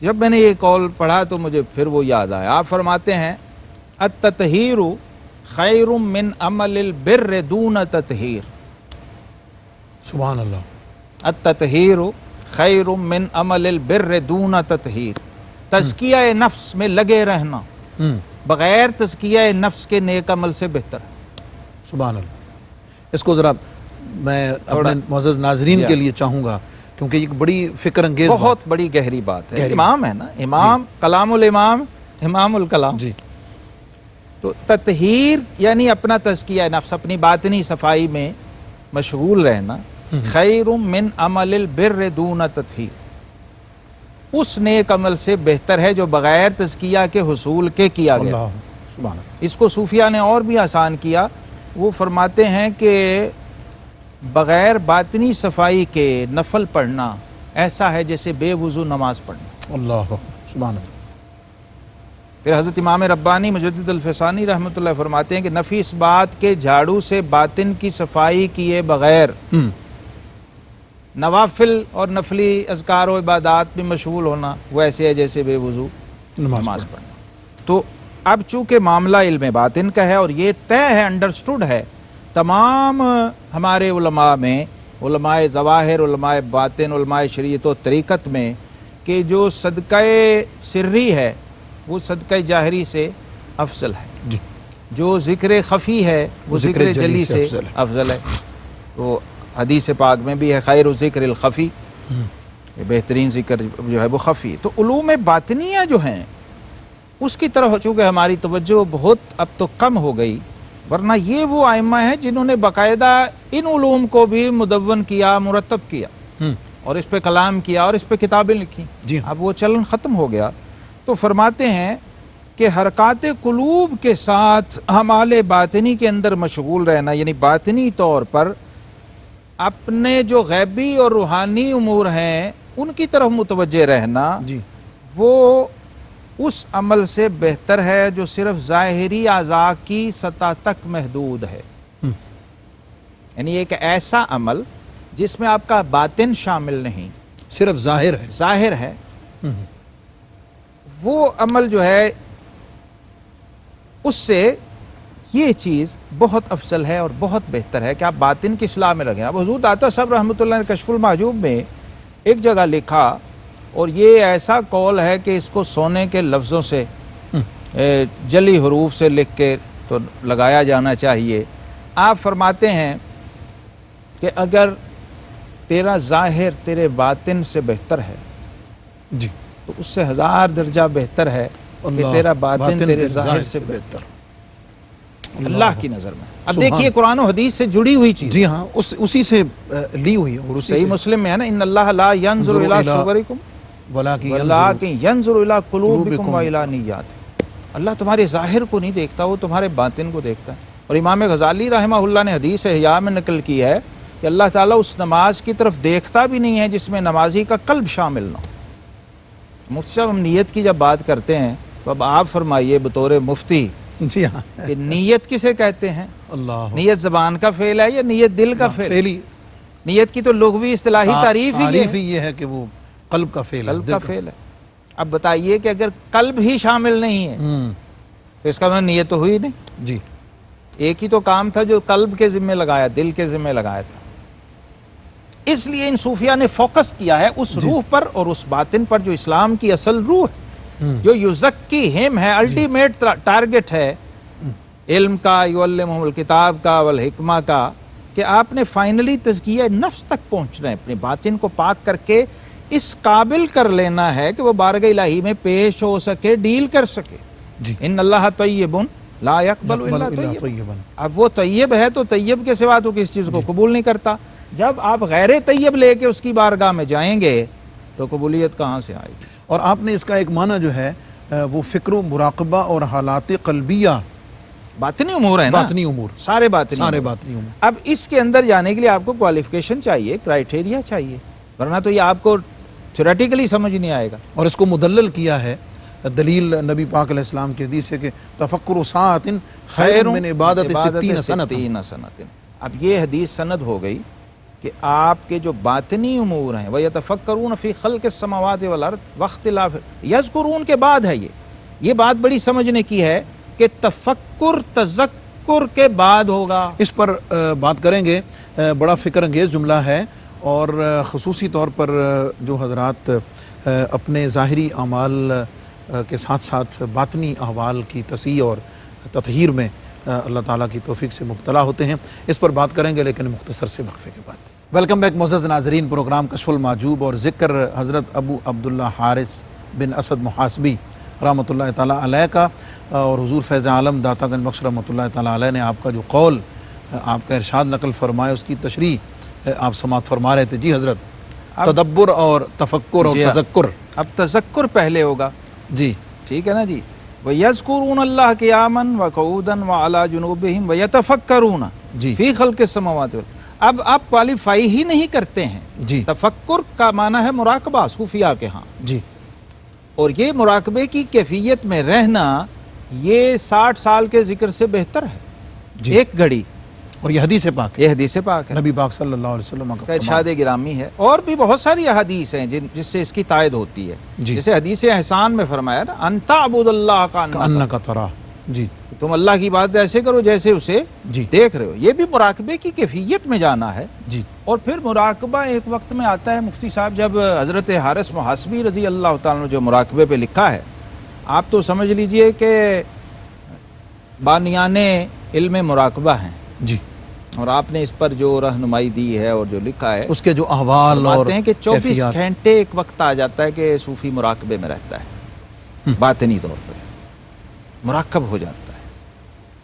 جب میں نے یہ قول پڑھا تو مجھے پھر وہ یاد آیا. آپ فرماتے ہیں التطہیر خیر من عمل البر دون تطہیر. سبحان اللہ. التطہیر خیر من عمل البر دون تطہیر. تزکیہ نفس میں لگے رہنا بغیر تزکیہ نفس کے نیک عمل سے بہتر ہے. سبحان اللہ. اس کو ذرا میں اپنے معزز ناظرین کے لیے چاہوں گا کیونکہ یہ بڑی فکر انگیز بہت بڑی گہری بات ہے. امام ہے نا، امام کلام الامام امام الکلام. جی. تو تطہیر یعنی اپنا تزکیہ نفس، اپنی باطنی صفائی میں مشغول رہنا. خیر من عمل البر دون تطہیر، اس نیک عمل سے بہتر ہے جو بغیر تزکیہ کے حصول کے کیا گیا. اللہ سبحان اللہ. اس کو صوفیہ نے اور بھی آسان کیا. وہ فرماتے ہیں کہ بغیر باطنی صفائی کے نفل پڑھنا ایسا ہے جیسے بے وضو نماز پڑھنا. اللہ سبحان اللہ. پھر حضرت امام ربانی مجدد الفسانی رحمۃ اللہ فرماتے ہیں کہ نفی اس بات کے جھاڑو سے باطن کی صفائی کیے بغیر نوافل اور نفلی اذکار و عبادات میں مشغول ہونا وہ ایسے ہے جیسے بے وضو نماز پڑھنا. تو اب چونکہ معاملہ علم باطن کا ہے اور یہ طے ہے، انڈرسٹوڈ ہے تمام ہمارے علماء میں، علماء ظواہر، علماء باطن، علماء شریعت و طریقت میں، کہ جو صدقہ سری ہے وہ صدقہ جاہری سے افضل ہے. جی. جو ذکر خفی ہے وہ ذکر جلی سے افضل ہے. وہ حدیث پاک میں بھی ہے خیر ذکر الخفی، بہترین ذکر جو ہے وہ خفی. تو علوم باطنیہ جو ہیں اس کی طرف چونکہ ہماری توجہ بہت اب تو کم ہو گئی، ورنہ یہ وہ ائمہ ہیں جنہوں نے باقاعدہ ان علوم کو بھی مدون کیا، مرتب کیا اور اس پہ کلام کیا اور اس پہ کتابیں لکھی. جی. اب وہ چلن ختم ہو گیا. تو فرماتے ہیں کہ حرکات قلوب کے ساتھ اعمال باطنی کے اندر مشغول رہنا، یعنی باطنی طور پر اپنے جو غیبی اور روحانی امور ہیں ان کی طرف متوجہ رہنا، جی. وہ اس عمل سے بہتر ہے جو صرف ظاہری اعضاء کی سطح تک محدود ہے. یعنی ایک ایسا عمل جس میں آپ کا باطن شامل نہیں، صرف ظاہر ہے. ظاہر ہے، وہ عمل جو ہے اس سے یہ چیز بہت افضل ہے اور بہت بہتر ہے کہ آپ باطن کی اصلاح میں لگیں. اب حضور داتا صاحب رحمۃ اللہ نے کشف المحجوب میں ایک جگہ لکھا، اور یہ ایسا قول ہے کہ اس کو سونے کے لفظوں سے جلی حروف سے لکھ کے تو لگایا جانا چاہیے. آپ فرماتے ہیں کہ اگر تیرا ظاہر تیرے باطن سے بہتر ہے جی تو اس سے 1000 درجہ بہتر ہے کہ تیرا باطن تیرے ظاہر سے بہتر اللہ کی نظر میں. اب دیکھیے قرآن و حدیث سے جڑی ہوئی چیز. جی ہاں، اسی سے لی ہوئی ہے. اور صحیح مسلم میں ہے نا، ان اللہ لا ينظر الى صورکم ولکن ينظر الى قلوبکم والى نیاتکم. اللہ تمہارے ظاہر کو نہیں دیکھتا، وہ تمہارے باطن کو دیکھتا ہے. اور امام غزالی رحمہ اللہ نے حدیث احیاء میں نقل کی ہے کہ اللہ تعالیٰ اس نماز کی طرف دیکھتا بھی نہیں ہے جس میں نمازی کا قلب شامل نہ ہو. مفتی صاحب ہم نیت کی جب بات کرتے ہیں تو اب آپ فرمائیے بطور مفتی جی ہاں کہ نیت کسے کہتے ہیں؟ اللہ. نیت زبان کا فعل ہے یا نیت دل کا فعل؟ نیت کی تو لغوی اصطلاحی تعریف ہی یہ ہے کہ وہ قلب کا فعل ہے، قلب کا فعل ہے. اب بتائیے کہ اگر قلب ہی شامل نہیں ہے تو اس کا مطلب نیت تو ہوئی نہیں. جی. ایک ہی تو کام تھا جو قلب کے ذمہ لگایا، دل کے ذمہ لگایا تھا. اس لیے ان صوفیہ نے فوکس کیا ہے اس روح پر اور اس باطن پر جو اسلام کی اصل روح ہے، جو یزکیہم ہے، الٹیمیٹ ٹارگٹ ہے علم کا، یعلمہم الکتاب کا والحکمہ کا، کہ آپ نے فائنلی تزکیہ نفس تک پہنچنا ہے، اپنے باطن کو پاک کر کے اس قابل کر لینا ہے کہ وہ بارگاہ الہی میں پیش ہو سکے، ڈیل کر سکے. جی. ان اللہ طیب لا یقبل الا طیب. اب وہ طیب ہے تو طیب کے سوا تو کس چیز کو قبول نہیں کرتا. جب آپ غیر طیب لے کے اس کی بارگاہ میں جائیں گے تو قبولیت کہاں سے آئے گی؟ اور آپ نے اس کا ایک معنی جو ہے وہ فکر و مراقبہ اور حالات قلبیہ، باطنی امور ہیں نا، باطنی امور، سارے باطنی امور. اب اس کے اندر جانے کے لیے آپ کو کوالیفیکیشن چاہیے، کرائٹیریا چاہیے، ورنہ تو یہ آپ کو تھیوریٹیکلی سمجھ نہیں آئے گا. اور اس کو مدلل کیا ہے دلیل نبی پاک علیہ السلام کی حدیث ہے کہ تفکر ساعۃ خیر من عبادت 60 سنۃ. اب یہ حدیث سند ہو گئی کہ آپ کے جو باطنی امور ہیں وَيَتَفَكَّرُونَ فِي خَلْقِ السَّمَاوَاتِ وَالْأَرْضِ وَاخْتِلَافِ یذکرون کے بعد ہے یہ بات بڑی سمجھنے کی ہے کہ تفکر تذکر کے بعد ہوگا. اس پر بات کریں گے. بڑا فکر انگیز جملہ ہے، اور خصوصی طور پر جو حضرات اپنے ظاہری اعمال کے ساتھ ساتھ باطنی احوال کی تصحیح اور تطہیر میں اللہ تعالیٰ کی توفیق سے مبتلا ہوتے ہیں، اس پر بات کریں گے، لیکن مختصر سے وقفے کے بعد. ویلکم بیک معزز ناظرین، پروگرام کشف المحجوب اور ذکر حضرت ابو عبداللہ حارث بن اسد محاسبی رحمۃ اللہ تعالیٰ علیہ کا، اور حضور فیض عالم داتا گنج بخش رحمۃ اللہ تعالیٰ علیہ نے آپ کا جو قول، آپ کا ارشاد نقل فرمائے، اس کی تشریح آپ سماعت فرما رہے تھے. جی حضرت، تدبر اور تفکر اور تذکر. اب تذکر پہلے ہوگا. جی ٹھیک ہے نا جی. وَيَذْكُرُونَ اللَّهَ قِيَامًا وَقُعُودًا وَعَلَى جُنُوبِهِمْ وَيَتَفَكَّرُونَ جی فِي خَلْقِ السَّمَاوَاتِ وَالْأَرْضِ. اب آپ کوالیفائی ہی نہیں کرتے ہیں. جی تفکر کا معنی ہے مراقبہ صوفیاء کے ہاں، جی اور یہ مراقبے کی کیفیت میں رہنا یہ 60 سال کے ذکر سے بہتر ہے. جی. ایک گھڑی. اور یہ حدیث پاک ہے، یہ حدیث پاک ہے، نبی پاک صلی اللہ علیہ وسلم کا ارشاد گرامی ہے. اور بھی بہت ساری احادیث ہیں جس سے اس کی تائید ہوتی ہے. جی. جیسے حدیث احسان میں فرمایا نا، انت عبد اللہ کا انک تراہ. جی تم اللہ کی بات ایسے کرو جیسے اسے جی دیکھ رہے ہو. یہ بھی مراقبے کی کیفیت میں جانا ہے. جی اور پھر مراقبہ ایک وقت میں آتا ہے مفتی صاحب، جب حضرت حارث محاسبی رضی اللہ تعالیٰ نے جو مراقبے پہ لکھا ہے، آپ تو سمجھ لیجئے کہ بانیان علم مراقبہ ہیں. جی اور آپ نے اس پر جو رہنمائی دی ہے اور جو لکھا ہے، اس کے جو احوال اور فرماتے ہیں کہ 24 کیفیات. گھنٹے ایک وقت آ جاتا ہے کہ صوفی مراقبے میں رہتا ہے، باطنی طور پر مراقب ہو جاتا ہے.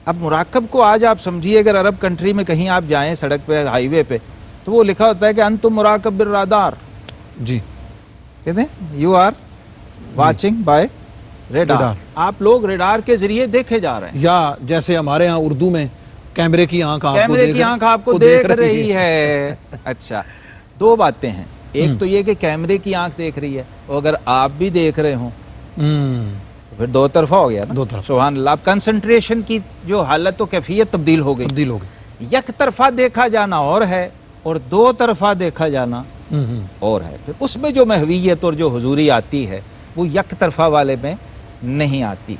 اب مراقب کو آج آپ سمجھیے، اگر عرب کنٹری میں کہیں آپ جائیں سڑک پہ، ہائی وے پہ، تو وہ لکھا ہوتا ہے کہ انتم مراقب بالرادار. جی کہتے ہیں you are watching by radar. آپ لوگ ریڈار کے ذریعے دیکھے جا رہے ہیں. یا جیسے ہمارے ہاں اردو میں کیمرے کی آنکھ آپ کو دیکھ رہی ہے. اچھا، دو باتیں ہیں. ایک تو یہ کہ کیمرے کی آنکھ دیکھ رہی ہے، اور اگر آپ بھی دیکھ رہے ہوں تو پھر دو طرفہ ہو گیا نا. دو طرف سبحان اللہ. اب کنسنٹریشن کی جو حالت و کیفیت تبدیل ہو گئی. یک طرفہ دیکھا جانا اور ہے، اور دو طرفہ دیکھا جانا اور ہے. پھر اس میں جو محویت اور جو حضوری آتی ہے وہ یک طرفہ والے میں نہیں آتی.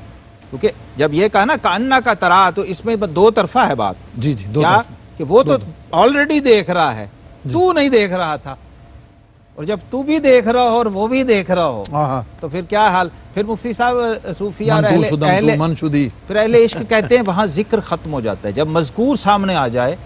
کیونکہ جب یہ کہا نا کاننا کا ترا، تو اس میں دو طرفہ ہے بات. جی جی دو کیا طرف. کہ وہ تو آلریڈی دیکھ رہا ہے، تو نہیں دیکھ رہا تھا، اور جب تو بھی دیکھ رہا ہو اور وہ بھی دیکھ رہا ہو تو پھر کیا حال. پھر مفتی صاحب صوفیاء پھر اہل عشق کہتے ہیں وہاں ذکر ختم ہو جاتا ہے. جب مذکور سامنے آ جائے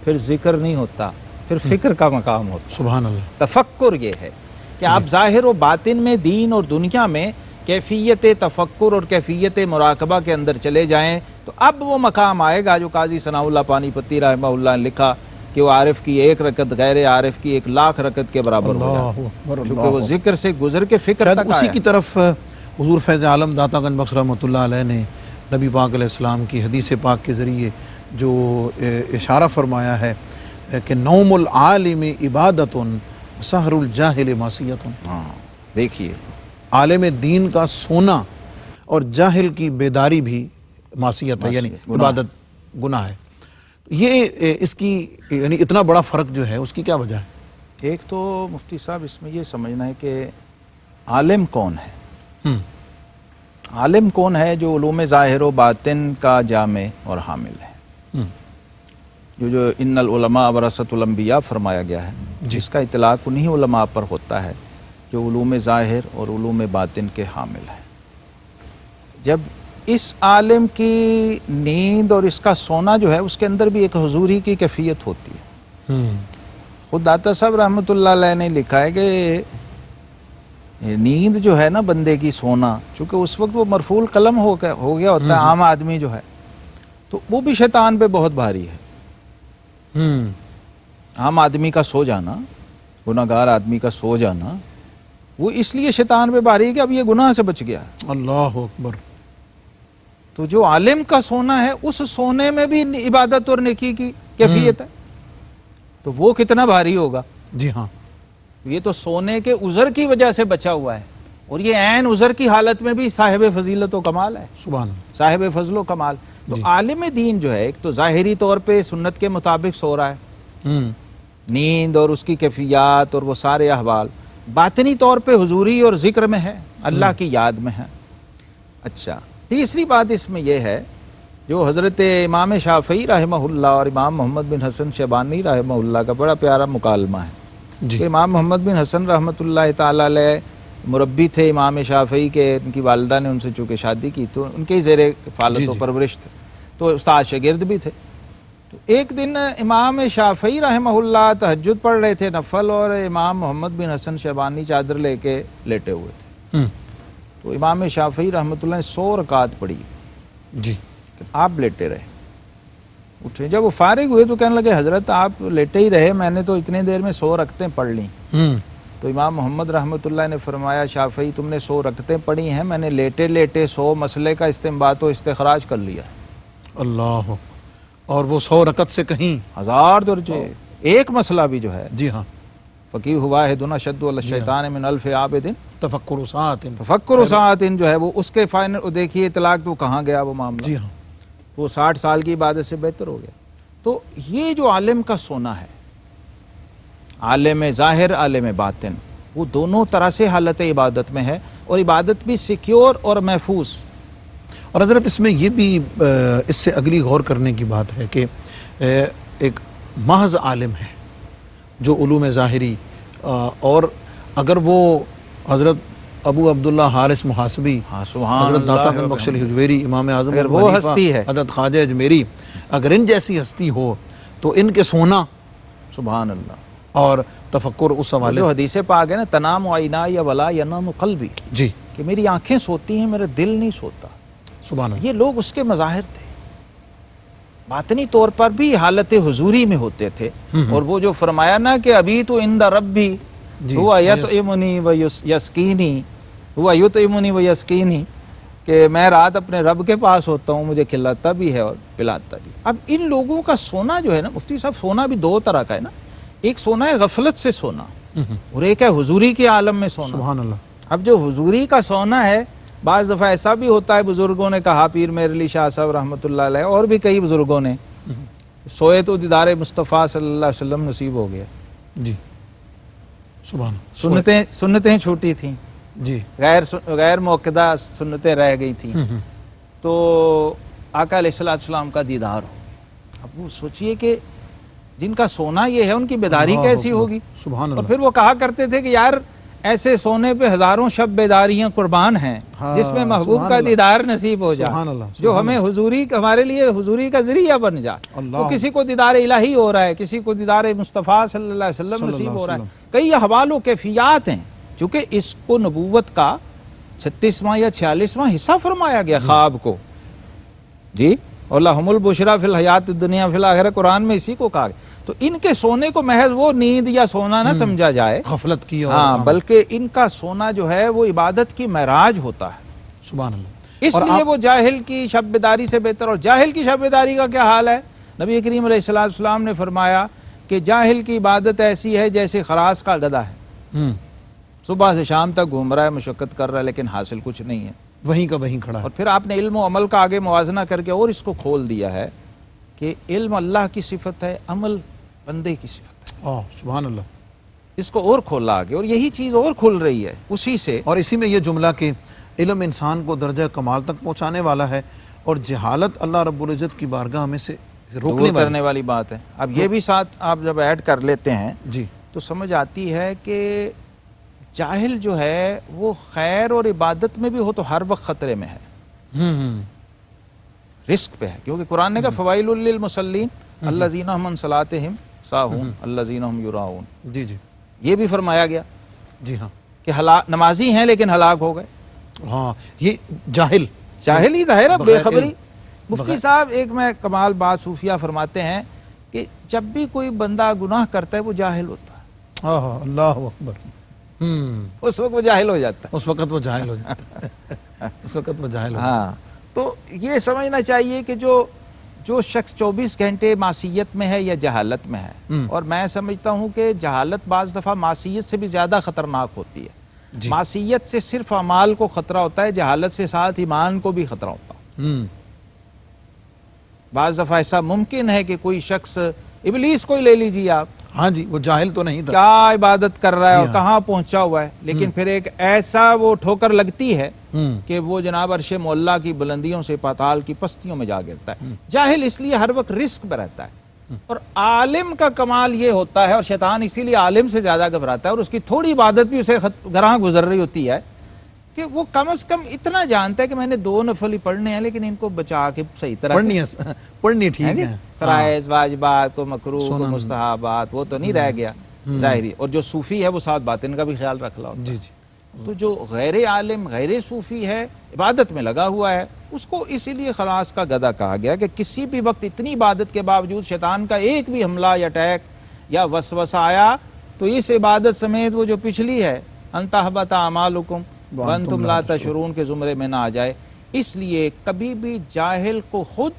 پھر ذکر نہیں ہوتا، پھر فکر کا مقام ہوتا. سبحان اللہ. تفکر یہ ہے کہ آپ ظاہر و باطن میں، دین اور دنیا میں کیفیت تفکر اور کیفیت مراقبہ کے اندر چلے جائیں، تو اب وہ مقام آئے گا جو قاضی ثناء اللہ پانی پتی رحمہ اللہ نے لکھا کہ وہ عارف کی ایک رکعت غیر عارف کی 1,00,000 رکعت کے برابر ہو جاتی ہے، کیونکہ وہ ذکر سے گزر کے فکر تک اسی آیا. کی طرف حضور فیض عالم داتا گنج بخش رحمۃ اللہ علیہ نے نبی پاک علیہ السلام کی حدیث پاک کے ذریعے جو اشارہ فرمایا ہے کہ نوم العالم عبادت سحر الجاہل معصیت. دیکھیے، عالم دین کا سونا اور جاہل کی بیداری بھی معصیت ہے، یعنی عبادت گناہ ہے. یہ اس کی یعنی اتنا بڑا فرق جو ہے اس کی کیا وجہ ہے؟ ایک تو مفتی صاحب اس میں یہ سمجھنا ہے کہ عالم کون ہے. عالم کون ہے؟ جو علوم ظاہر و باطن کا جامع اور حامل ہے. جو ان العلماء ورثۃ الانبیاء فرمایا گیا ہے، جس کا اطلاق انہی علماء پر ہوتا ہے جو علوم ظاہر اور علوم باطن کے حامل ہیں. جب اس عالم کی نیند اور اس کا سونا جو ہے اس کے اندر بھی ایک حضوری کی کیفیت ہوتی ہے. خود داتا صاحب رحمۃ اللہ علیہ نے لکھا ہے کہ نیند جو ہے نا بندے کی، سونا، چونکہ اس وقت وہ مرفوع القلم ہو گیا ہوتا ہے، عام آدمی جو ہے، تو وہ بھی شیطان پہ بہت بھاری ہے. عام آدمی کا سو جانا، گناہ گار آدمی کا سو جانا، وہ اس لیے شیطان پہ بھاری ہے کہ اب یہ گناہ سے بچ گیا. اللہ اکبر. تو جو عالم کا سونا ہے اس سونے میں بھی عبادت اور نیکی کی کیفیت ہے، تو وہ کتنا بھاری ہوگا. جی ہاں، یہ تو سونے کے عذر کی وجہ سے بچا ہوا ہے، اور یہ عین عذر کی حالت میں بھی صاحب فضیلت و کمال ہے، سبحان اللہ، صاحب فضل و کمال. تو عالم دین جو ہے ایک تو ظاہری طور پہ سنت کے مطابق سو رہا ہے، نیند اور اس کی کیفیات اور وہ سارے احوال باطنی طور پہ حضوری اور ذکر میں ہے، اللہ کی یاد میں ہے۔ اچھا، تیسری بات اس میں یہ ہے جو حضرت امام شافعی رحمہ اللہ اور امام محمد بن حسن شیبانی رحمہ اللہ کا بڑا پیارا مکالمہ ہے کہ امام محمد بن حسن رحمۃ اللہ تعالیٰ علیہ مربی تھے امام شافعی کے، ان کی والدہ نے ان سے چونکہ شادی کی تو ان کے زیر کفالت و پرورش تھے، تو استاد شاگرد بھی تھے۔ تو ایک دن امام شافعی رحمہ اللہ تہجد پڑھ رہے تھے نفل، اور امام محمد بن حسن شیبانی چادر لے کے لیٹے ہوئے تھے۔ تو امام شافعی رحمۃ اللہ نے 100 رکعت پڑھی جی، آپ لیٹے رہے، اٹھے، جب وہ فارغ ہوئے تو کہنے لگے حضرت آپ لیٹے ہی رہے، میں نے تو اتنے دیر میں 100 رکعتیں پڑھ لیں۔ تو امام محمد رحمۃ اللہ نے فرمایا شافعی تم نے 100 رکعتیں پڑھی ہیں، میں نے لیٹے لیٹے 100 مسئلے کا استنباط و استخراج کر لیا۔ اللہ، اور وہ 100 رکعت سے کہیں 1000 درجے ایک مسئلہ بھی جو ہے۔ جی ہاں، فقیہ ہوا ہے دنا شد الشیطان من الف عابد تفکر ساعت، تفکر ساعت جو ہے وہ اس کے فائنل دیکھیے اطلاق تو کہاں گیا وہ معاملہ، جی ہاں، وہ 60 سال کی عبادت سے بہتر ہو گیا۔ تو یہ جو عالم کا سونا ہے، عالم ظاہر عالم باطن، وہ دونوں طرح سے حالت عبادت میں ہے، اور عبادت بھی سیکیور اور محفوظ۔ اور حضرت اس میں یہ بھی اس سے اگلی غور کرنے کی بات ہے کہ ایک محض عالم ہے جو علوم ظاہری، اور اگر وہ حضرت ابو عبداللہ حارث محاسبی، حضرت داتا گنج بخش علی حجویری، امام اعظم اگر وہ ہستی ہے، حضرت خواجہ اجمیری، اگر ان جیسی ہستی ہو تو ان کے سونا سبحان اللہ، اور تفکر اس حوالے جو حدیث پاک ہے نا تنام عینائی ولا ینام قلبی، جی، کہ میری آنکھیں سوتی ہیں میرا دل نہیں سوتا، سبحان اللہ، یہ لوگ اس کے مظاہر تھے، باطنی طور پر بھی حالت حضوری میں ہوتے تھے۔ اور وہ جو فرمایا نا کہ ابھی تو عند ربی ہوا یطعمنی و یسقینی، ہوا یطعمنی و یسقینی، کہ میں رات اپنے رب کے پاس ہوتا ہوں، مجھے کھلاتا بھی ہے اور پلاتا بھی۔ اب ان لوگوں کا سونا جو ہے نا مفتی صاحب، سونا بھی 2 طرح کا ہے نا، ایک سونا ہے غفلت سے سونا، اور ایک ہے حضوری کے عالم میں سونا۔ سبحان اللہ۔ اب جو حضوری کا سونا ہے، بعض دفعہ ایسا بھی ہوتا ہے، بزرگوں نے کہا، پیر میر علی شاہ صاحب رحمۃ اللہ علیہ اور بھی کئی بزرگوں نے، سوئے تو دیدار مصطفیٰ صلی اللہ علیہ وسلم نصیب ہو گیا، جی، سبحان اللہ، سنتیں چھوٹی تھیں، جی، غیر موقدہ سنتیں رہ گئی تھیں، تو آقا علیہ السلام کا دیدار ہو۔ اب وہ سوچئے کہ جن کا سونا یہ ہے ان کی بیداری کیسی ہوگی۔ سبحان اللہ۔ اور پھر وہ کہا کرتے تھے کہ یار ایسے سونے پہ ہزاروں شب بیداریاں قربان ہیں جس میں محبوب کا دیدار نصیب ہو جائے، جو ہمیں حضوری، ہمارے لیے حضوری کا ذریعہ بن جائے۔ تو کسی کو دیدار الہی ہو رہا ہے، کسی کو دیدار مصطفیٰ صلی اللہ علیہ وسلم نصیب ہو رہا ہے، کئی احوال و کیفیات ہیں، چونکہ اس کو نبوت کا 36واں یا 46واں حصہ فرمایا گیا خواب کو، جی، اور لَهُمُ الْبُشْرَىٰ فِي الْحَيَاةِ الدُّنْيَا فِي الْآخِرَةِ، قرآن میں اسی کو کہا گیا۔ تو ان کے سونے کو محض وہ نیند یا سونا نہ سمجھا جائے، غفلت کی، ہاں، بلکہ ان کا سونا جو ہے وہ عبادت کی معراج ہوتا ہے۔ سبحان اللہ۔ اس لیے وہ جاہل کی شب بیداری سے بہتر۔ اور جاہل کی شب بیداری کا کیا حال ہے؟ نبی کریم علیہ السلام نے فرمایا کہ جاہل کی عبادت ایسی ہے جیسے خراس کا گدھا ہے، صبح سے شام تک گھوم رہا ہے، مشقت کر رہا ہے، لیکن حاصل کچھ نہیں ہے، وہیں کا وہیں کھڑا ہے۔ اور پھر آپ نے علم و عمل کا آگے موازنہ کر کے اور اس کو کھول دیا ہے کہ علم اللہ کی صفت ہے، عمل بندے کی صفت ہے۔ سبحان اللہ۔ اس کو اور کھولا آگے، اور یہی چیز اور کھل رہی ہے اسی سے۔ اور اسی میں یہ جملہ کہ علم انسان کو درجہ کمال تک پہنچانے والا ہے، اور جہالت اللہ رب العزت کی بارگاہ میں سے روکنے کرنے والی بات ہے۔ اب یہ بھی ساتھ آپ جب ایڈ کر لیتے ہیں جی، تو سمجھ آتی ہے کہ جاہل جو ہے وہ خیر اور عبادت میں بھی ہو تو ہر وقت خطرے میں ہے، رسک پہ ہے، کیونکہ قرآن نے کہا فوائل للمصلین الذین هم عن صلاتهم ساہون الذین هم یراؤون، جی جی، یہ بھی فرمایا گیا، جی ہاں، کہ نمازی ہیں لیکن ہلاک ہو گئے۔ ہاں، یہ جاہل ہی ظاہر ہے، بے خبری۔ مفتی صاحب ایک میں کمال بات صوفیہ فرماتے ہیں کہ جب بھی کوئی بندہ گناہ کرتا ہے وہ جاہل ہوتا ہے، اللہ اکبر، اس وقت وہ جاہل ہو جاتا ہے، اس وقت وہ جاہل ہو جاتا ہے، اس وقت وہ جاہل ہو جاتا ہے۔ ہاں، تو یہ سمجھنا چاہیے کہ جو شخص 24 گھنٹے معصیت میں ہے یا جہالت میں ہے، اور میں سمجھتا ہوں کہ جہالت بعض دفعہ معصیت سے بھی زیادہ خطرناک ہوتی ہے۔ معصیت سے صرف اعمال کو خطرہ ہوتا ہے، جہالت سے ساتھ ایمان کو بھی خطرہ ہوتا ہے۔ بعض دفعہ ایسا ممکن ہے کہ کوئی شخص، ابلیس کو ہی لے لیجیے آپ، ہاں جی، وہ جاہل تو نہیں تھا، کیا عبادت کر رہا ہے اور ہاں۔ کہاں پہنچا ہوا ہے، لیکن پھر ایک ایسا وہ ٹھوکر لگتی ہے کہ وہ جناب عرش معلیٰ کی بلندیوں سے پاتال کی پستیوں میں جا گرتا ہے۔ جاہل اس لیے ہر وقت رسک میں رہتا ہے، اور عالم کا کمال یہ ہوتا ہے، اور شیطان اسی لیے عالم سے زیادہ گھبراتا ہے، اور اس کی تھوڑی عبادت بھی اسے گراں گزر رہی ہوتی ہے کہ وہ کم از کم اتنا جانتا ہے کہ میں نے 2 نفل ہی پڑھنے ہیں، لیکن ان کو بچا کے صحیح طرح پڑھنی ٹھیک ہے، فرائض واجبات کو مکروہ کو مستحبات وہ تو نہیں رہ گیا ظاہری، اور جو صوفی ہے وہ ساتھ باطن کا بھی خیال رکھ رہا ہوتا ہے۔ جی جی، تو جو غیر عالم غیر صوفی ہے، عبادت میں لگا ہوا ہے، اس کو اسی لیے خلاص کا گدھا کہا گیا کہ کسی بھی وقت اتنی عبادت کے باوجود شیطان کا ایک بھی حملہ یا اٹیک یا وسوسہ آیا تو اس عبادت سمیت وہ جو پچھلی ہے ان تحبط اعمالکم وانتم لا تشعرون کے زمرے میں نہ آ جائے۔ اس لیے کبھی بھی جاہل کو خود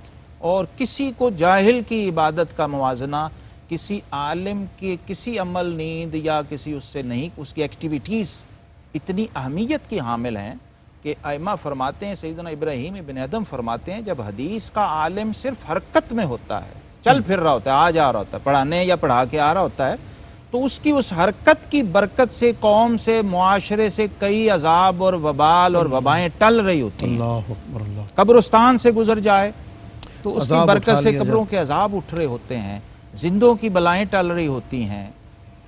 اور کسی کو جاہل کی عبادت کا موازنہ کسی عالم کے کسی عمل نیند یا کسی اس سے نہیں، اس کی ایکٹیویٹیز اتنی اہمیت کی حامل ہیں کہ ائمہ فرماتے ہیں، سیدنا ابراہیم ابن ادم فرماتے ہیں، جب حدیث کا عالم صرف حرکت میں ہوتا ہے، چل پھر رہا ہوتا ہے، آ جا رہا ہوتا ہے، پڑھانے یا پڑھا کے آ رہا ہوتا ہے، تو اس کی اس حرکت کی برکت سے قوم سے معاشرے سے کئی عذاب اور وبال اور وبائیں ٹل رہی ہوتی ہیں۔ اللہ اکبر، اللہ، قبرستان سے گزر جائے تو اس کی عذاب برکت اٹھا سے لیا قبروں کے عذاب اٹھ رہے ہوتے ہیں، زندوں کی بلائیں ٹل رہی ہوتی ہیں،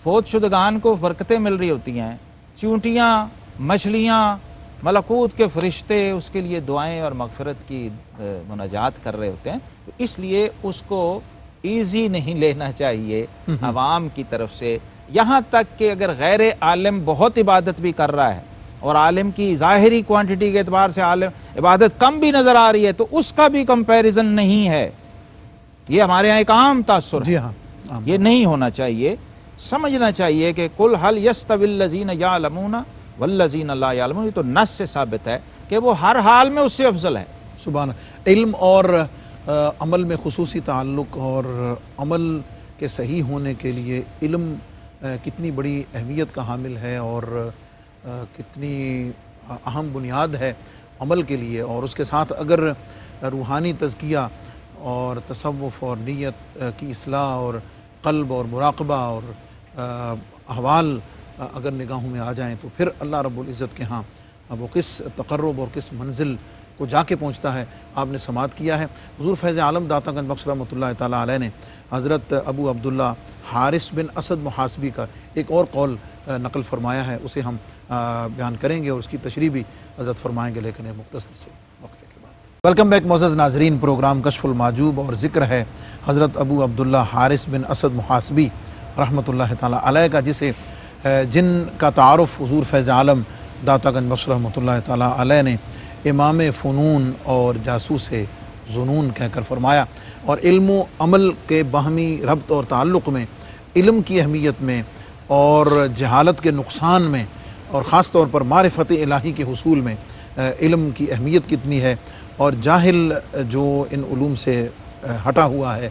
فوت شدگان کو برکتیں مل رہی ہوتی ہیں، چونٹیاں، مچھلیاں، ملکوت کے فرشتے اس کے لیے دعائیں اور مغفرت کی مناجات کر رہے ہوتے ہیں۔ تو اس لیے اس کو ایزی نہیں لینا چاہیے عوام کی طرف سے، یہاں تک کہ اگر غیر عالم بہت عبادت بھی کر رہا ہے اور عالم کی ظاہری کوانٹٹی کے اعتبار سے عالم عبادت کم بھی نظر آ رہی ہے تو اس کا بھی کمپیریزن نہیں ہے۔ یہ ہمارے یہاں ایک عام تاثر ہے، جی ہاں، یہ نہیں ہونا چاہیے۔ سمجھنا چاہیے کہ قل هل يستوي الذين يعلمون والذين لا يعلمون، یہ تو نص سے ثابت ہے کہ وہ ہر حال میں اس سے افضل ہے۔ سبحان اللہ۔ علم اور عمل میں خصوصی تعلق اور عمل کے صحیح ہونے کے لیے علم کتنی بڑی اہمیت کا حامل ہے اور کتنی اہم بنیاد ہے عمل کے لیے، اور اس کے ساتھ اگر روحانی تزکیہ اور تصوف اور نیت کی اصلاح اور قلب اور مراقبہ اور احوال اگر نگاہوں میں آ جائیں تو پھر اللہ رب العزت کے ہاں وہ کس تقرب اور کس منزل کو جا کے پہنچتا ہے آپ نے سماعت کیا ہے۔ حضور فیض عالم داتا گنج بخش رحمۃ اللہ تعالیٰ علیہ نے حضرت ابو عبداللہ حارث بن اسد محاسبی کا ایک اور قول نقل فرمایا ہے، اسے ہم بیان کریں گے اور اس کی تشریح بھی حضرت فرمائیں گے، لیکن مختصر سے وقفے کے بعد۔ ویلکم بیک معزز ناظرین، پروگرام کشف المحجوب اور ذکر ہے حضرت ابو عبداللہ حارث بن اسد محاسبی رحمۃ اللہ تعالیٰ علیہ کا، جن کا تعارف حضور فیض عالم داتا گنج بخش رحمۃ اللہ تعالیٰ علیہ نے امام فنون اور جاسوس ظنون کہہ کر فرمایا، اور علم و عمل کے باہمی ربط اور تعلق میں، علم کی اہمیت میں اور جہالت کے نقصان میں، اور خاص طور پر معرفت الہی کے حصول میں علم کی اہمیت کتنی ہے، اور جاہل جو ان علوم سے ہٹا ہوا ہے،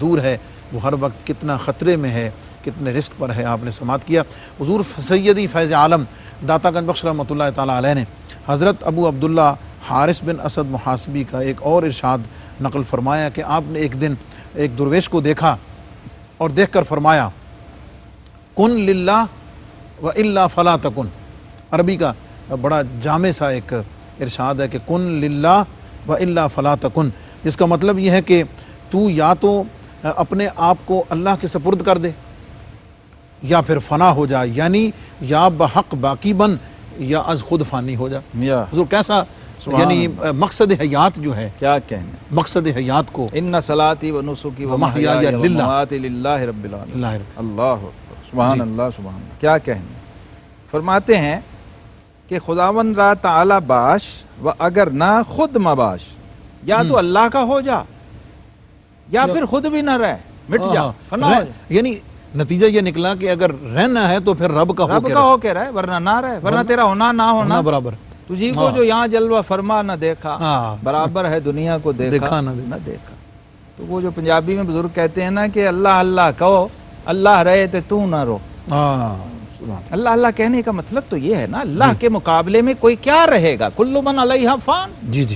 دور ہے، وہ ہر وقت کتنا خطرے میں ہے، کتنے رسک پر ہے، آپ نے سماعت کیا۔ حضور سیدی فیض عالم داتا گنج بخش رحمۃ اللہ تعالیٰ علیہ نے حضرت ابو عبداللہ حارث بن اسد محاسبی کا ایک اور ارشاد نقل فرمایا کہ آپ نے ایک دن ایک درویش کو دیکھا اور دیکھ کر فرمایا کن للہ و الا فلا تکن۔ عربی کا بڑا جامع سا ایک ارشاد ہے کہ کن للہ و الا فلا تکن، جس کا مطلب یہ ہے کہ تو یا تو اپنے آپ کو اللہ کے سپرد کر دے یا پھر فنا ہو جا، یعنی یا بحق باقی بن یا از خود فانی ہو جا۔ حضور کیسا یعنی مقصد حیات جو ہے، کیا کہنے، مقصد حیات کو ان صلاتی و نسکی و محیای و مماتی للہ رب العالمین، اللہ سبحان اللہ سبحان اللہ، کیا کہنے۔ فرماتے ہیں کہ خداوند را تعالی باش و اگر نہ خود مباش، یا تو اللہ کا ہو جا یا پھر خود بھی نہ رہ، مٹ جا، فنا ہو جا۔ یعنی نتیجہ یہ نکلا کہ اگر رہنا ہے تو پھر رب کا ہو کے رہے، ورنہ نہ رہے، ورنہ تیرا ہونا نہ ہونا برابر۔ تجھی کو جو یہاں جلوہ فرما نہ دیکھا برابر ہے دنیا کو دیکھا نہ دیکھا۔ تو وہ جو پنجابی میں بزرگ کہتے ہیں نا کہ اللہ اللہ کہو، اللہ رہے تو نہ رو۔ اللہ اللہ کہنے کا مطلب تو یہ ہے نا، اللہ کے مقابلے میں کوئی کیا رہے گا، کل من علیہا فان۔ جی جی،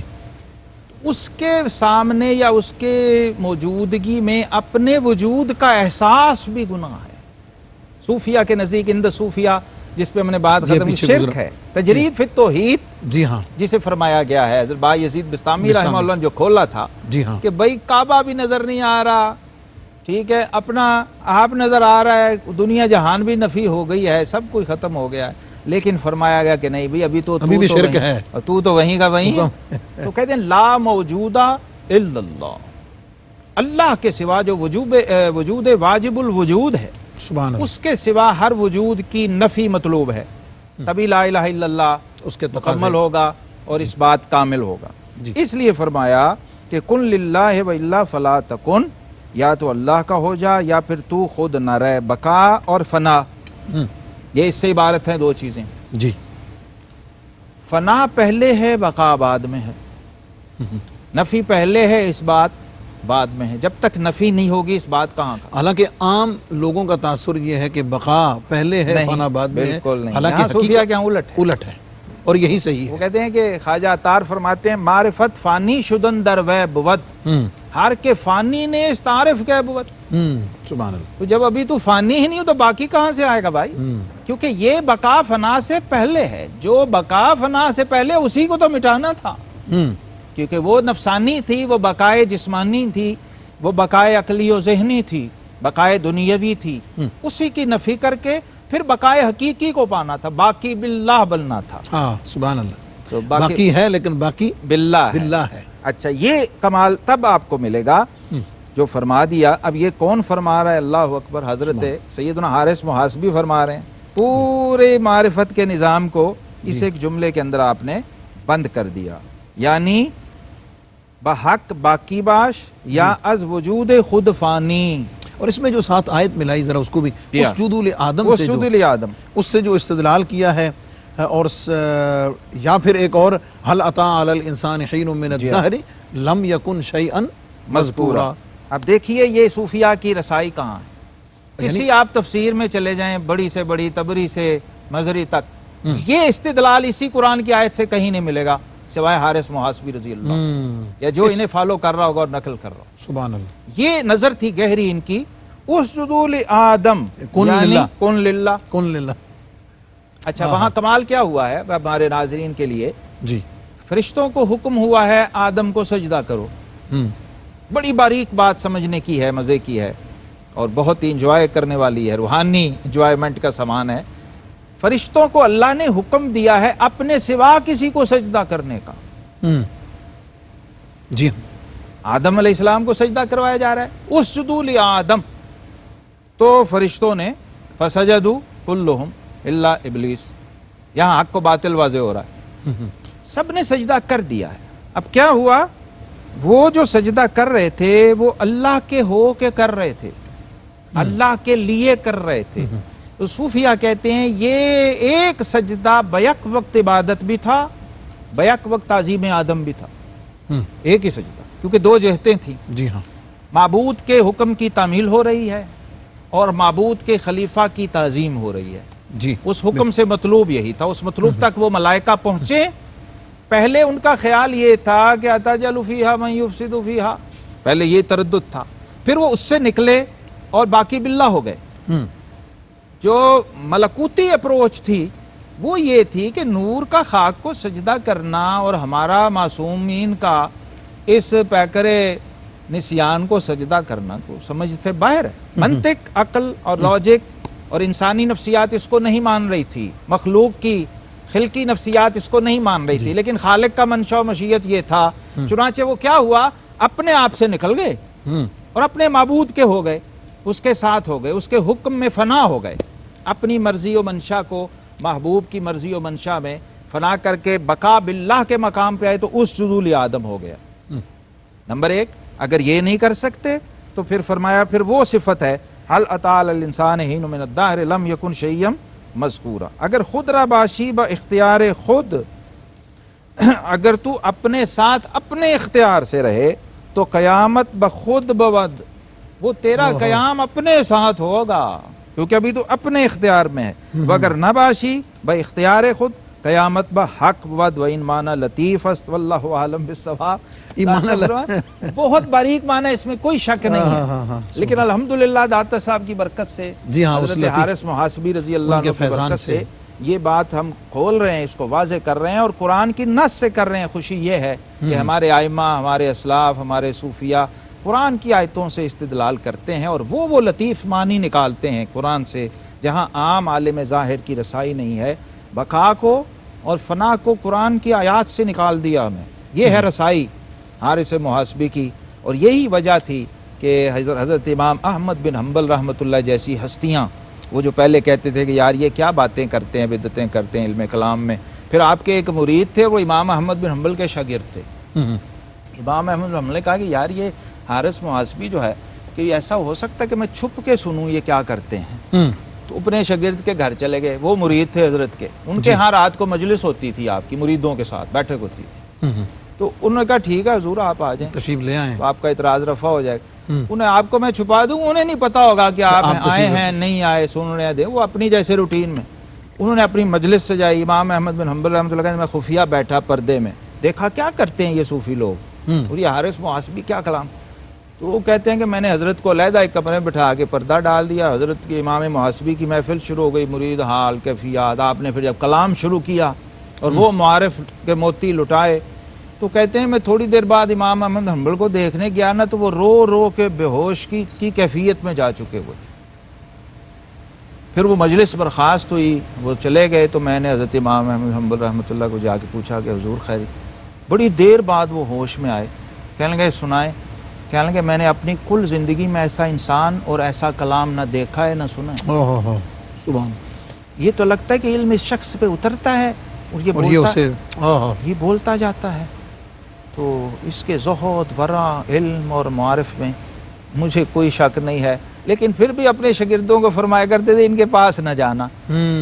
اس کے سامنے یا اس کے موجودگی میں اپنے وجود کا احساس بھی گناہ ہے۔ صوفیہ کے نزدیک اند صوفیہ جس پہ ہم نے بات ختم کی شرک ہے، تجرید فی التوحید جی ہاں جسے فرمایا گیا ہے حضرت با یزید بستامی رحمہ اللہ نے جو کھولا تھا جی ہاں کہ بھائی کعبہ بھی نظر نہیں آ رہا، ٹھیک ہے، اپنا آپ نظر آ رہا ہے، دنیا جہان بھی نفی ہو گئی ہے، سب کچھ ختم ہو گیا ہے، لیکن فرمایا گیا کہ نہیں بھائی ابھی بھی شرک ہے، تو وہیں کا وہیں ہے۔ تو کہتے ہیں لا موجودہ الا اللہ، اللہ کے سوا جو وجود واجب الوجود ہے سبحان اللہ، اس کے سوا ہر وجود کی نفی مطلوب ہے، تبھی لا الہ الا اللہ اس کے مکمل ہوگا اور اس بات کامل ہوگا۔ اس لیے فرمایا کہ کن للہ و الا فلا تکن، یا تو اللہ کا ہو جا یا پھر تو خود نہ رہ، بقا اور فنا یہ اس سے عبارت ہیں دو چیزیں، جی فنا پہلے ہے بقا بعد میں ہے، نفی پہلے ہے اس بات بعد میں ہے، جب تک نفی نہیں ہوگی اس بات کہاں کا۔ حالانکہ عام لوگوں کا تاثر یہ ہے کہ بقا پہلے ہے فنا بعد میں ہے، بالکل نہیں، حالانکہ صوفیہ کے الٹ ہے اور یہی صحیح وہ ہے۔ کہتے ہیں کہ خواجہ عطار فرماتے ہیں معرفت فانی شدن در وے بود، ہر کے فانی نے اس تعارف کے بود، سبحان اللہ، تو جب ابھی تو فانی ہی نہیں ہو تو باقی کہاں سے آئے گا بھائی، کیونکہ یہ بقا فنا سے پہلے ہے، جو بقا فنا سے پہلے اسی کو تو مٹانا تھا، کیونکہ وہ نفسانی تھی، وہ بقائے جسمانی تھی، وہ بقائے عقلی و ذہنی تھی، بقائے دنیاوی تھی، اسی کی نفی کر کے پھر بقائے حقیقی کو پانا تھا، باقی باللہ بننا تھا۔ ہاں سبحان اللہ، تو باقی ہے لیکن باقی باللہ ہے۔ اچھا یہ کمال تب آپ کو ملے گا جو فرما دیا۔ اب یہ کون فرما رہا ہے؟ اللہ اکبر، حضرت سیدنا حارث محاسبی فرما رہے ہیں، پورے معرفت کے نظام کو اس ایک جملے کے اندر آپ نے بند کر دیا، یعنی بحق باقی باش یا از وجود خود فانی۔ اور اس میں جو ساتھ آیت ملائی ذرا اس کو بھی، اسجدوا لآدم سے اسجدوا لآدم، اس سے جو استدلال کیا ہے، اور یا پھر ایک اور حل اتی علی الانسان حین من الدہر لم یکن شیئا مذکورا۔ اب دیکھیے یہ صوفیہ کی رسائی کہاں ہے، کسی آپ تفسیر میں چلے جائیں، بڑی سے بڑی تبری سے مظہری تک، یہ استدلال اسی قرآن کی آیت سے کہیں نہیں ملے گا سوائے حارث محاسبی رضی اللہ، یا جو انہیں فالو کر رہا ہوگا اور نقل کر رہا ہوگا۔ سبحان اللہ، یہ نظر تھی گہری ان کی، اسجدوا لآدم یعنی کن للہ، کن للہ۔ اچھا وہاں کمال کیا ہوا ہے ہمارے ناظرین کے لیے؟ جی فرشتوں کو حکم ہوا ہے آدم کو سجدہ کرو، بڑی باریک بات سمجھنے کی ہے، مزے کی ہے، اور بہت ہی انجوائے کرنے والی ہے، روحانی انجوائمنٹ کا سامان ہے۔ فرشتوں کو اللہ نے حکم دیا ہے اپنے سوا کسی کو سجدہ کرنے کا، جی آدم علیہ السلام کو سجدہ کروایا جا رہا ہے، اسجدوا لآدم، تو فرشتوں نے فسجدوا کلہم الا ابلیس، یہاں حق کو باطل واضح ہو رہا ہے، سب نے سجدہ کر دیا ہے۔ اب کیا ہوا، وہ جو سجدہ کر رہے تھے وہ اللہ کے ہو کے کر رہے تھے، اللہ کے لیے کر رہے تھے، تو صوفیہ کہتے ہیں یہ ایک سجدہ بیک وقت عبادت بھی تھا، بیک وقت تعظیم آدم بھی تھا، ایک ہی سجدہ، کیونکہ دو جہتیں تھیں، جی ہاں، معبود کے حکم کی تعمیل ہو رہی ہے اور معبود کے خلیفہ کی تعظیم ہو رہی ہے، جی اس حکم سے مطلوب یہی تھا، اس مطلوب تک وہ ملائکہ پہنچے۔ پہلے ان کا خیال یہ تھا کہ اتجعل فیہا من یفسد فیہا، پہلے یہ تردد تھا، پھر وہ اس سے نکلے اور باقی باللہ ہو گئے۔ جو ملکوتی اپروچ تھی وہ یہ تھی کہ نور کا خاک کو سجدہ کرنا اور ہمارا معصومین کا اس پیکرے نسیان کو سجدہ کرنا کو سمجھ سے باہر ہے، منطق، عقل اور لاجک اور انسانی نفسیات اس کو نہیں مان رہی تھی، مخلوق کی خلقی نفسیات اس کو نہیں مان رہی تھی، لیکن خالق کا منشا و مشیت یہ تھا، چنانچہ وہ کیا ہوا، اپنے آپ سے نکل گئے اور اپنے معبود کے ہو گئے، اس کے ساتھ ہو گئے، اس کے حکم میں فنا ہو گئے، اپنی مرضی و منشا کو محبوب کی مرضی و منشا میں فنا کر کے بقا باللہ کے مقام پہ آئے، تو اسجدوا لآدم ہو گیا۔ نمبر ایک، اگر یہ نہیں کر سکتے تو پھر فرمایا پھر وہ صفت ہے حل اتی علی الانسان حین من الدہر لم یکن شیئا مذکورا، اگر خود را باشی با اختیار خود، اگر تو اپنے ساتھ اپنے اختیار سے رہے تو قیامت بخود بود، وہ تیرا قیام اپنے ساتھ ہوگا، کیونکہ ابھی تو اپنے اختیار میں ہے، وگر نہ باشی با اختیار خود قیامت با حق ود و این معنی لطیف است واللہ عالم بالصواب. بہت باریک معنی ہے، اس میں کوئی شک نہیں ہے، لیکن الحمدللہ داتا صاحب کی برکت سے، جی ہاں، حضرت حارث محاسبی رضی اللہ عنہ کی برکت سے یہ بات ہم کھول رہے ہیں، اس کو واضح کر رہے ہیں اور قرآن کی نص سے کر رہے ہیں. خوشی یہ ہے کہ ہمارے ائمہ، ہمارے اسلاف، ہمارے صوفیاء قرآن کی آیتوں سے استدلال کرتے ہیں اور وہ لطیف معنی نکالتے ہیں قرآن سے جہاں عام عالم ظاہر کی رسائی نہیں ہے. بقا کو اور فنا کو قرآن کی آیات سے نکال دیا ہمیں، یہ ہے رسائی حارث محاسبی کی. اور یہی وجہ تھی کہ حضرت امام احمد بن حنبل رحمۃ اللہ جیسی ہستیاں، وہ جو پہلے کہتے تھے کہ یار یہ کیا باتیں کرتے ہیں، بدعتیں کرتے ہیں علم کلام میں. پھر آپ کے ایک مرید تھے، وہ امام احمد بن حنبل کے شاگرد تھے. امام احمد بن حنبل نے کہا کہ یار یہ حارث محاسبی جو ہے کہ ایسا ہو سکتا ہے کہ میں چھپ کے سنوں یہ کیا کرتے ہیں. تو اپنے شاگرد کے گھر چلے گئے، وہ مرید تھے حضرت کے، ان کے ہاں رات کو مجلس ہوتی تھی آپ کی، مریدوں کے ساتھ بیٹھک ہوتی تھی. تو انہوں نے کہا ٹھیک ہے حضور آپ آ جائیں، تشریف لے آئیں، تو آپ کا اعتراض رفع ہو جائے گا. انہیں آپ کو میں چھپا دوں، انہیں نہیں پتا ہوگا کہ آپ آئے ہیں نہیں آئے، سننے دیں، وہ اپنی جیسے روٹین میں. انہوں نے اپنی مجلس سے جائی، امام احمد بن حنبل رحمۃ اللہ میں خفیہ بیٹھا پردے میں، دیکھا کیا کرتے ہیں یہ صوفی لوگ اور یہ حارث محاسبی کیا کلام. تو وہ کہتے ہیں کہ میں نے حضرت کو علیحدہ ایک کمرے میں بٹھا کے پردہ ڈال دیا، حضرت کے امام محاسبی کی محفل شروع ہو گئی، مرید حال کیفیات. آپ نے پھر جب کلام شروع کیا اور وہ معارف کے موتی لٹائے، تو کہتے ہیں میں تھوڑی دیر بعد امام احمد حنبل کو دیکھنے گیا نا، تو وہ رو رو کے بے ہوش کی کیفیت میں جا چکے ہوئے تھے. پھر وہ مجلس برخاست ہوئی، وہ چلے گئے، تو میں نے حضرت امام احمد حنبل رحمۃ اللہ کو جا کے پوچھا کہ حضور خیری. بڑی دیر بعد وہ ہوش میں آئے، کہنے لگے سنائیں. کہنے لگے میں نے اپنی کل زندگی میں ایسا انسان اور ایسا کلام نہ دیکھا ہے نہ سنا ہے. سبحان. یہ تو لگتا ہے کہ علم اس شخص پہ اترتا ہے اور یہ بولتا جاتا ہے. تو اس کے زہد، ورع، علم اور معارف میں مجھے کوئی شک نہیں ہے، لیکن پھر بھی اپنے شاگردوں کو فرمایا کرتے تھے ان کے پاس نہ جانا.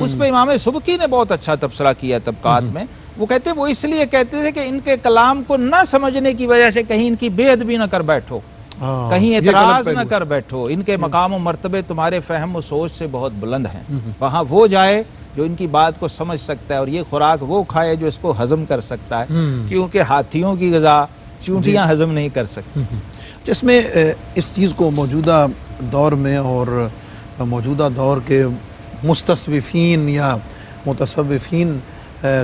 اس پہ امام سبکی نے بہت اچھا تبصرہ کیا طبقات میں. وہ کہتے ہیں وہ اس لیے کہتے تھے کہ ان کے کلام کو نہ سمجھنے کی وجہ سے کہیں ان کی بے ادبی نہ کر بیٹھو، کہیں اعتراض نہ کر بیٹھو، ان کے مقام و مرتبے تمہارے فہم و سوچ سے بہت بلند ہیں. وہاں وہ جائے جو ان کی بات کو سمجھ سکتا ہے، اور یہ خوراک وہ کھائے جو اس کو ہضم کر سکتا ہے، کیونکہ ہاتھیوں کی غذا چونٹیاں ہضم نہیں کر سکتی. جس میں اس چیز کو موجودہ دور میں اور موجودہ دور کے مستصوفین یا متصوفین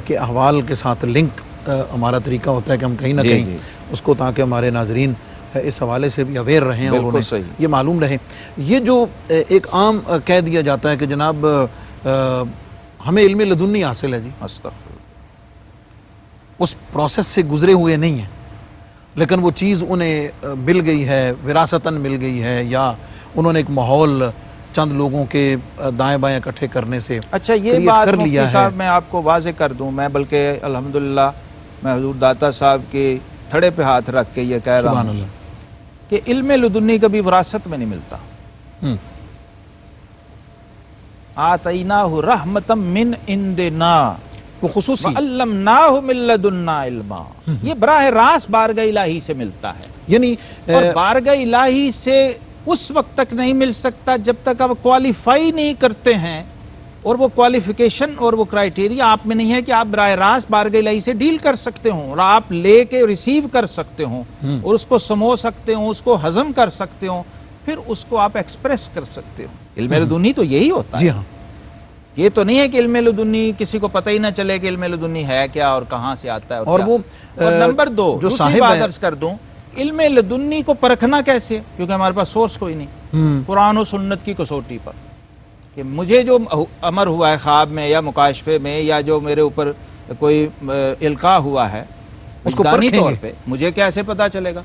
کے احوال کے ساتھ لنک ہمارا طریقہ ہوتا ہے کہ ہم کہیں نہ کہیں اس کو، تاکہ ہمارے ناظرین اس حوالے سے بھی اویئر رہیں اور انہیں یہ معلوم رہے. یہ جو ایک عام کہہ دیا جاتا ہے کہ جناب ہمیں علم لدنی حاصل ہے، جی اس پروسیس سے گزرے ہوئے نہیں ہیں، لیکن وہ چیز انہیں مل گئی ہے، وراثتاً مل گئی ہے، یا انہوں نے ایک ماحول چند لوگوں کے دائیں بائیں اکٹھے کرنے سے اچھا یہ بات مفتی صاحب میں آپ کو واضح کر دوں. میں بلکہ الحمدللہ میں حضور داتا صاحب کے تھڑے پہ ہاتھ رکھ کے یہ کہہ رہا ہوں کہ علم لدنی کبھی وراثت میں نہیں ملتا. آتیناہ رحمتا من عندنا وہ خصوصی وعلمناہ من لدنا علما، یہ براہ راست بارگاہ الہی سے ملتا ہے. یعنی اور بارگاہ الہی سے اس وقت تک نہیں مل سکتا جب تک آپ کوالیفائی نہیں کرتے ہیں، اور وہ کوالیفیکیشن اور وہ کرائیٹیریا آپ میں نہیں ہے کہ آپ براہ راست بارگاہ الہی سے ڈیل کر سکتے ہوں اور آپ لے کے ریسیو کر سکتے ہوں اور اس کو سمو سکتے ہوں، اس کو ہضم کر سکتے ہوں، پھر اس کو آپ ایکسپریس کر سکتے ہو. علم لدنی تو یہی ہوتا ہے. جی ہاں، یہ تو نہیں ہے کہ علم لدنی کسی کو پتہ ہی نہ چلے کہ علم لدنی ہے کیا اور کہاں سے آتا ہے. اور وہ نمبر دو جو دوسری بات عرض کر دوں، علم لدنی کو پرکھنا کیسے؟ کیونکہ ہمارے پاس سورس کوئی نہیں قرآن و سنت کی کسوٹی پر، کہ مجھے جو امر ہوا ہے خواب میں یا مکاشفے میں یا جو میرے اوپر کوئی القاء ہوا ہے اس کو پرکھیں طور پہ مجھے کیسے پتا چلے گا؟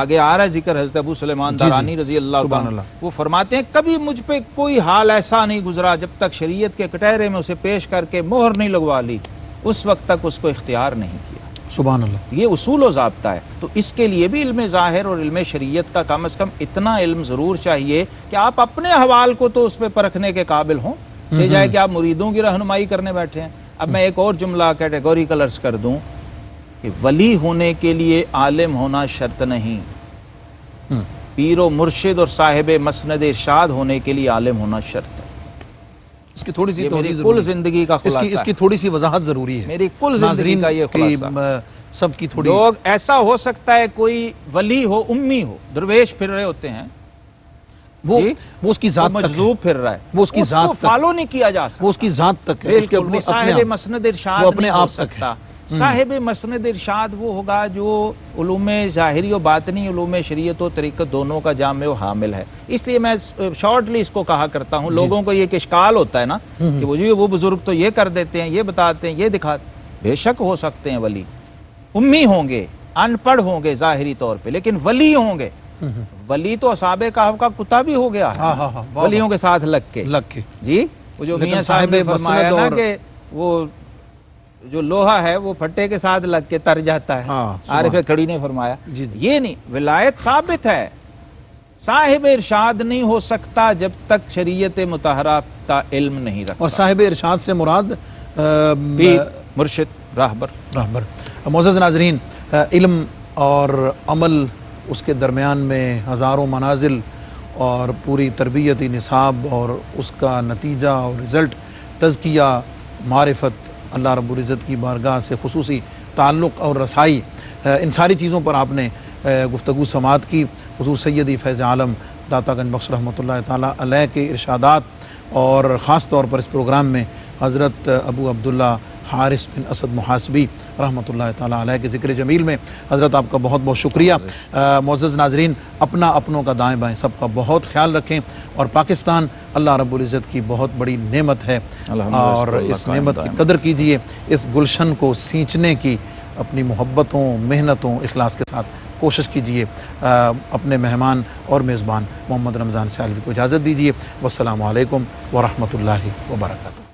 آگے آ رہا ہے ذکر حضرت ابو سلیمان دارانی رضی اللہ عنہ، وہ فرماتے ہیں کبھی مجھ پہ کوئی حال ایسا نہیں گزرا جب تک شریعت کے کٹہرے میں اسے پیش کر کے مہر نہیں لگوا لی، اس وقت تک اس کو اختیار نہیں کیا. سبحان اللہ. یہ اصول و ضابطہ ہے. تو اس کے لیے بھی علم ظاہر اور علم شریعت کا کم از کم اتنا علم ضرور چاہیے کہ آپ اپنے حوال کو تو اس پہ پرکھنے کے قابل ہوں، چاہے جائے کہ آپ مریدوں کی رہنمائی کرنے بیٹھے ہیں. اب میں ایک اور جملہ کیٹیگوریکل عرض کر دوں کہ ولی ہونے کے لیے عالم ہونا شرط نہیں، پیر و مرشد اور صاحب مسند ارشاد ہونے کے لیے عالم ہونا شرط ہے. اس کی تھوڑی سی یہ توضیح میری ضروری کل ہے۔ زندگی کا خلاصہ اس کی تھوڑی سی وضاحت ضروری ہے، میری کل زندگی کا یہ خلاصہ۔ سب کی تھوڑی لوگ ایسا ہو سکتا ہے کوئی ولی ہو، امی ہو، درویش پھر رہے ہوتے ہیں، وہ اس کی ذات تک ہے، مجذوب پھر رہا ہے، وہ اس کی ذات کو تک فالو نہیں کیا جا سکتا، وہ اس کی ذات تک ہے، اس کے بالکل، وہ صاحب مسند ارشاد وہ اپنے نہیں ہو آپ تک ہے۔ سکتا۔ صاحب مسند ارشاد وہ ہوگا جو علوم ظاہری و باطنی، علوم شریعت و طریقت دونوں کا جامع و حامل ہے۔ اس لیے میں شارٹلی اس کو کہا کرتا ہوں، لوگوں کو یہ ایک اشکال ہوتا ہے نا کہ وہ بزرگ تو یہ کر دیتے ہیں، یہ بتاتے ہیں، یہ دکھاتے، بے شک ہو سکتے ہیں ولی، امی ہوں گے، ان پڑھ ہوں گے ظاہری طور پہ، لیکن ولی ہوں گے۔ ولی تو اصحاب کہف کا کتا بھی ہو گیا ہے ولیوں کے ساتھ لگ کے جی، وہ جو میاں صاحب نے فرمایا نا کہ وہ جو لوہا ہے وہ پھٹے کے ساتھ لگ کے تر جاتا ہے، عارف کھڑی نے فرمایا، یہ نہیں، ولایت ثابت ہے، صاحب ارشاد نہیں ہو سکتا جب تک شریعت مطہرہ کا علم نہیں رکھتا۔ اور صاحب ارشاد سے مراد پیر، مرشد، راہبر۔ معزز ناظرین، علم اور عمل، اس کے درمیان میں ہزاروں منازل اور پوری تربیتی نصاب اور اس کا نتیجہ اور رزلٹ تزکیہ، معرفت، اللہ رب العزت کی بارگاہ سے خصوصی تعلق اور رسائی، ان ساری چیزوں پر آپ نے گفتگو سماعت کی۔ حضور سیدی فیض عالم داتا گنج بخش رحمۃ اللہ تعالیٰ علیہ کے ارشادات، اور خاص طور پر اس پروگرام میں حضرت ابو عبداللہ حارث بن اسد محاسبی رحمۃ اللہ تعالیٰ علیہ کے ذکر جمیل میں حضرت آپ کا بہت بہت شکریہ۔ معزز ناظرین، اپنوں کا دائیں بائیں سب کا بہت خیال رکھیں، اور پاکستان اللہ رب العزت کی بہت بڑی نعمت ہے، اور اس نعمت کی قدر کیجئے، اس گلشن کو سینچنے کی اپنی محبتوں، محنتوں، اخلاص کے ساتھ کوشش کیجئے۔ اپنے مہمان اور میزبان محمد رمضان سالوی کو اجازت دیجئے۔ والسلام علیکم ورحمۃ اللہ وبرکاتہ۔